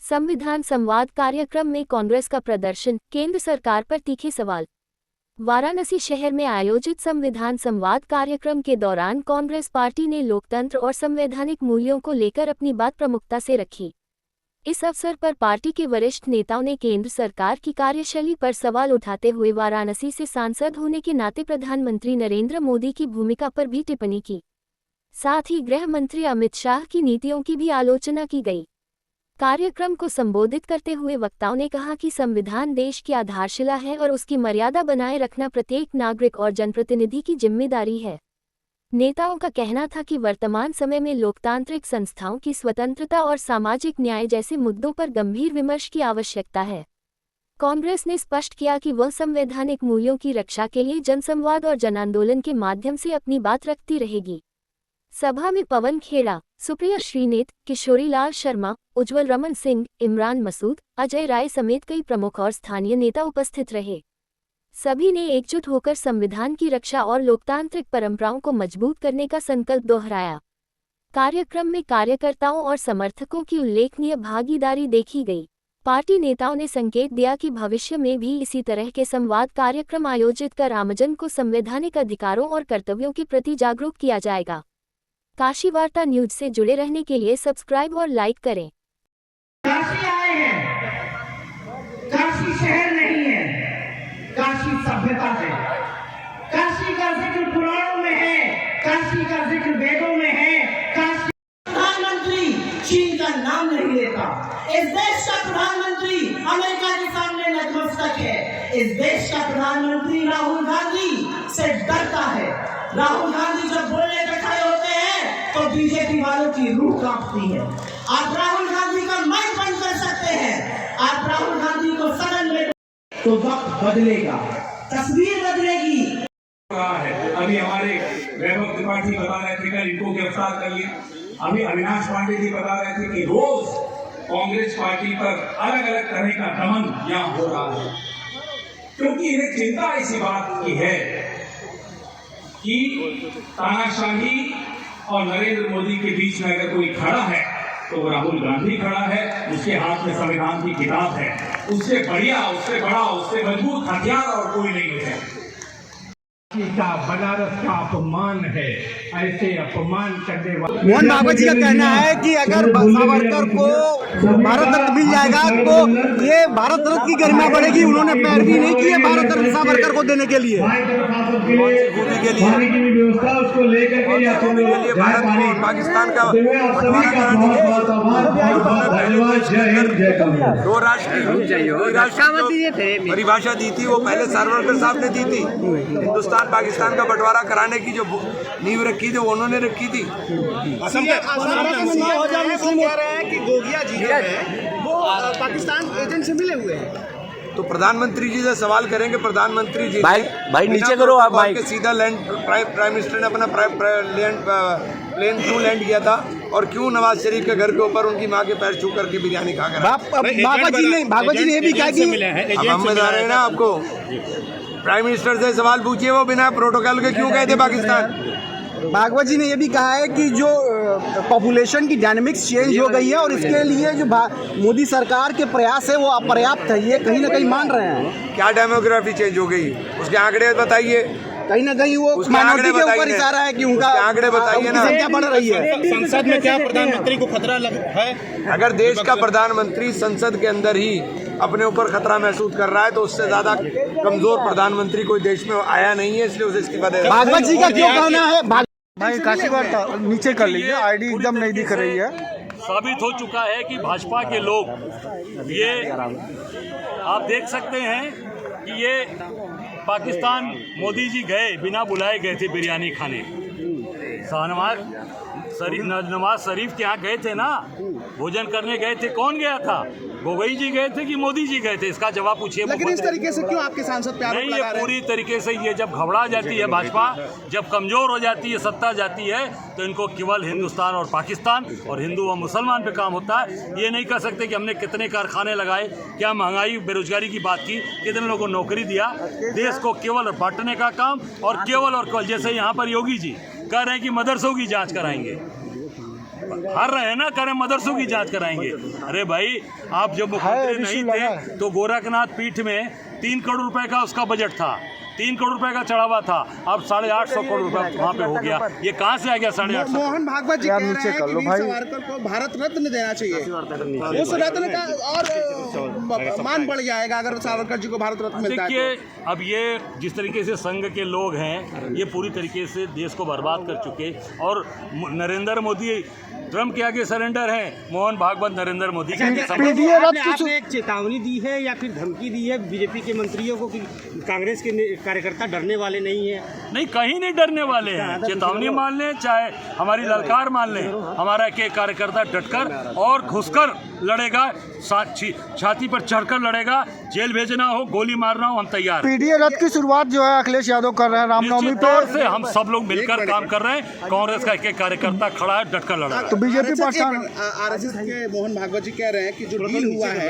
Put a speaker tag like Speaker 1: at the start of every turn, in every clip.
Speaker 1: संविधान संवाद कार्यक्रम में कांग्रेस का प्रदर्शन, केंद्र सरकार पर तीखे सवाल। वाराणसी शहर में आयोजित संविधान संवाद कार्यक्रम के दौरान कांग्रेस पार्टी ने लोकतंत्र और संवैधानिक मूल्यों को लेकर अपनी बात प्रमुखता से रखी। इस अवसर पर पार्टी के वरिष्ठ नेताओं ने केंद्र सरकार की कार्यशैली पर सवाल उठाते हुए वाराणसी से सांसद होने के नाते प्रधानमंत्री नरेंद्र मोदी की भूमिका पर भी टिप्पणी की। साथ ही गृह मंत्री अमित शाह की नीतियों की भी आलोचना की गई। कार्यक्रम को संबोधित करते हुए वक्ताओं ने कहा कि संविधान देश की आधारशिला है और उसकी मर्यादा बनाए रखना प्रत्येक नागरिक और जनप्रतिनिधि की जिम्मेदारी है। नेताओं का कहना था कि वर्तमान समय में लोकतांत्रिक संस्थाओं की स्वतंत्रता और सामाजिक न्याय जैसे मुद्दों पर गंभीर विमर्श की आवश्यकता है। कांग्रेस ने स्पष्ट किया कि वह संवैधानिक मूल्यों की रक्षा के लिए जनसंवाद और जनांदोलन के माध्यम से अपनी बात रखती रहेगी। सभा में पवन खेड़ा, सुप्रिया श्रीनेत, किशोरी लाल शर्मा, उज्जवल रमन सिंह, इमरान मसूद, अजय राय समेत कई प्रमुख और स्थानीय नेता उपस्थित रहे। सभी ने एकजुट होकर संविधान की रक्षा और लोकतांत्रिक परंपराओं को मजबूत करने का संकल्प दोहराया। कार्यक्रम में कार्यकर्ताओं और समर्थकों की उल्लेखनीय भागीदारी देखी गई। पार्टी नेताओं ने संकेत दिया कि भविष्य में भी इसी तरह के संवाद कार्यक्रम आयोजित कर आमजन को संवैधानिक अधिकारों और कर्तव्यों के प्रति जागरूक किया जाएगा। काशी वार्ता न्यूज से जुड़े रहने के लिए सब्सक्राइब और लाइक करें।
Speaker 2: काशी आए हैं, काशी शहर नहीं है, काशी सभ्यता है। काशी का जिक्र पुराणों में है, काशी का जिक्र वेदों में है। काशी प्रधानमंत्री चीन का नाम नहीं लेता। इस देश का प्रधानमंत्री अमेरिका के सामने नतमस्तक है। इस देश का प्रधानमंत्री राहुल गांधी से डरता है। राहुल गांधी जब बोलने पे खड़े होते हैं तो बीजेपी वालों की रूह कांपती है। आप राहुल गांधी का माइक बंद कर सकते हैं, आप राहुल गांधी को सदन में, तो वक्त बदलेगा, तस्वीर बदलेगी।
Speaker 3: अभी हमारे वैभव त्रिपाठी बता रहे थे कल इनको गिरफ्तार कर लिया। अभी अविनाश पांडे जी बता रहे थे कि रोज कांग्रेस पार्टी पर अलग अलग तरह का दमन यहाँ हो रहा है, क्योंकि इन्हें चिंता इसी बात की है कि तानाशाही और नरेंद्र मोदी के बीच में अगर कोई खड़ा है तो वो राहुल गांधी खड़ा है। उसके हाथ में संविधान की किताब है। उससे बढ़िया, उससे बड़ा, उससे मजबूत हथियार और कोई नहीं है। बनारस का अपमान है, ऐसे अपमान करने वाले
Speaker 4: मोहन भागवत जी का कहना है कि अगर सावरकर को भारत रत्न मिल जाएगा तो ये भारत रत्न की गरिमा बढ़ेगी। उन्होंने पैरवी नहीं की है भारत रत्न सावरकर को देने के लिए,
Speaker 5: भारत को पाकिस्तान का दो राष्ट्र की परिभाषा दी थी, वो पहले सावरकर साहब ने दी थी। हिंदुस्तान पाकिस्तान का बंटवारा कराने की जो नींव रखी थी वो उन्होंने रखी थी।
Speaker 4: असम कह रहे हैं कि गोगिया जी वो पाकिस्तान एजेंट से मिले हुए हैं।
Speaker 5: तो प्रधानमंत्री जी से सवाल करेंगे। प्रधानमंत्री जी
Speaker 6: भाई नीचे करो आप माइक।
Speaker 5: सीधा लैंड प्राइम मिनिस्टर ने अपना प्लेन क्यों लैंड किया था और क्यों नवाज शरीफ के घर के ऊपर उनकी माँ के पैर छू करके बिरयानी खा कर।
Speaker 4: भागवत जी ने ये भी कहा कि
Speaker 5: हम बता रहे हैं ना आपको, प्राइम मिनिस्टर से सवाल पूछिए वो बिना प्रोटोकॉल के क्यों गए थे पाकिस्तान।
Speaker 4: भागवत जी ने यह भी कहा है कि जो पॉपुलेशन की डायनेमिक्स चेंज हो गई है और इसके लिए जो मोदी सरकार के प्रयास है वो अपर्याप्त है, ये कहीं ना कहीं मान रहे हैं।
Speaker 5: क्या डेमोग्राफी चेंज हो गई, उसके आंकड़े बताइए।
Speaker 4: कहीं ना कहीं वो माइनॉरिटी के ऊपर इशारा है कि उनका
Speaker 5: आंकड़े बताइए ना,
Speaker 4: क्या बढ़ रही है।
Speaker 7: संसद में क्या प्रधानमंत्री को खतरा है?
Speaker 5: अगर देश का प्रधानमंत्री संसद के अंदर ही अपने ऊपर खतरा महसूस कर रहा है तो उससे ज्यादा कमजोर प्रधानमंत्री कोई देश में आया नहीं है, इसलिए उसे इस्तीफा दे।
Speaker 4: भागवत जी का क्यों कहना है? भाई काशी वार्ता नीचे कर लीजिए, आईडी एकदम नहीं दिख रही है।
Speaker 8: साबित हो चुका है कि भाजपा के लोग ये आप देख सकते हैं कि ये पाकिस्तान मोदी जी गए, बिना बुलाए गए थे बिरयानी खाने। नवाज शरीफ के यहाँ गए थे ना, भोजन करने गए थे। कौन गया था? गोगोई जी गए थे कि मोदी जी गए थे? इसका जवाब पूछिए।
Speaker 4: लेकिन इस तरीके से क्यों आपके सांसद पे आरोप लगा रहे हैं?
Speaker 8: ये पूरी तरीके से ये जब घबरा जाती है भाजपा, जब कमजोर हो जाती है, सत्ता जाती है, तो इनको केवल हिंदुस्तान और पाकिस्तान और हिंदू व मुसलमान पे काम होता है। ये नहीं कह सकते कि हमने कितने कारखाने लगाए, क्या महंगाई बेरोजगारी की बात की, कितने लोगों को नौकरी दिया। देश को केवल बांटने का काम और केवल जैसे यहाँ पर योगी जी कह रहे हैं कि मदरसों की जाँच कराएंगे। हार रहे हैं ना, करें मदरसों की जांच कराएंगे। अरे भाई, आप जब मुख्यमंत्री नहीं थे तो गोरखनाथ पीठ में 3 करोड़ रुपए का उसका बजट था, 3 करोड़ रुपए का चढ़ावा था, अब 850 करोड़ रुपए वहाँ पे हो गया। ये कहाँ से आ गया 850?
Speaker 6: मोहन भागवत जी कह रहे हैं कि वीर सावरकर को भारत रत्न देना चाहिए, उस रत्न का और मान बढ़ जाएगा अगर सावरकर जी को भारत रत्न मिलता है।
Speaker 8: देखिए, अब ये जिस तरीके से संघ के लोग हैं, ये पूरी तरीके से देश को बर्बाद कर चुके, और नरेंद्र मोदी ट्रम्प के आगे सरेंडर हैं, मोहन भागवत नरेंद्र मोदी के आगे
Speaker 7: आपने एक चेतावनी दी है या फिर धमकी दी है बीजेपी के मंत्रियों को कि कांग्रेस के कार्यकर्ता डरने वाले नहीं है?
Speaker 8: नहीं, कहीं नहीं डरने वाले हैं। चेतावनी मान लें, चाहे हमारी ललकार मान लें, हमारा एक कार्यकर्ता डटकर और घुसकर लड़ेगा, छाती पर चढ़कर लड़ेगा, जेल भेजना हो, गोली मारना हो, हम तैयार हैं।
Speaker 4: पीडीए रथ की शुरुआत जो है अखिलेश यादव कर रहे हैं रामनवमी
Speaker 8: तौर से, हम सब लोग मिलकर काम कर रहे हैं। कांग्रेस का एक कार्यकर्ता खड़ा है, डटकर लड़ रहा है।
Speaker 4: तो बीजेपी
Speaker 6: आरएसएस के मोहन भागवत जी कह रहे हैं कि जो डील हुआ है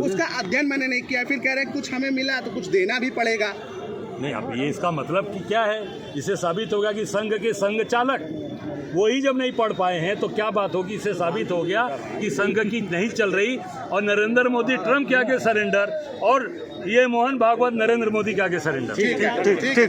Speaker 6: उसका अध्ययन मैंने नहीं किया, फिर कह रहे हैं कुछ हमें मिला तो कुछ देना भी पड़ेगा।
Speaker 8: नहीं, अब ये इसका मतलब कि क्या है? इससे साबित होगा कि संघ के संघ चालक वही जब नहीं पढ़ पाए हैं तो क्या बात होगी? इससे साबित हो गया कि संघ की नहीं चल रही, और नरेंद्र मोदी ट्रम्प के आगे सरेंडर, और ये मोहन भागवत नरेंद्र मोदी के आगे सरेंडर।
Speaker 6: ठीक है।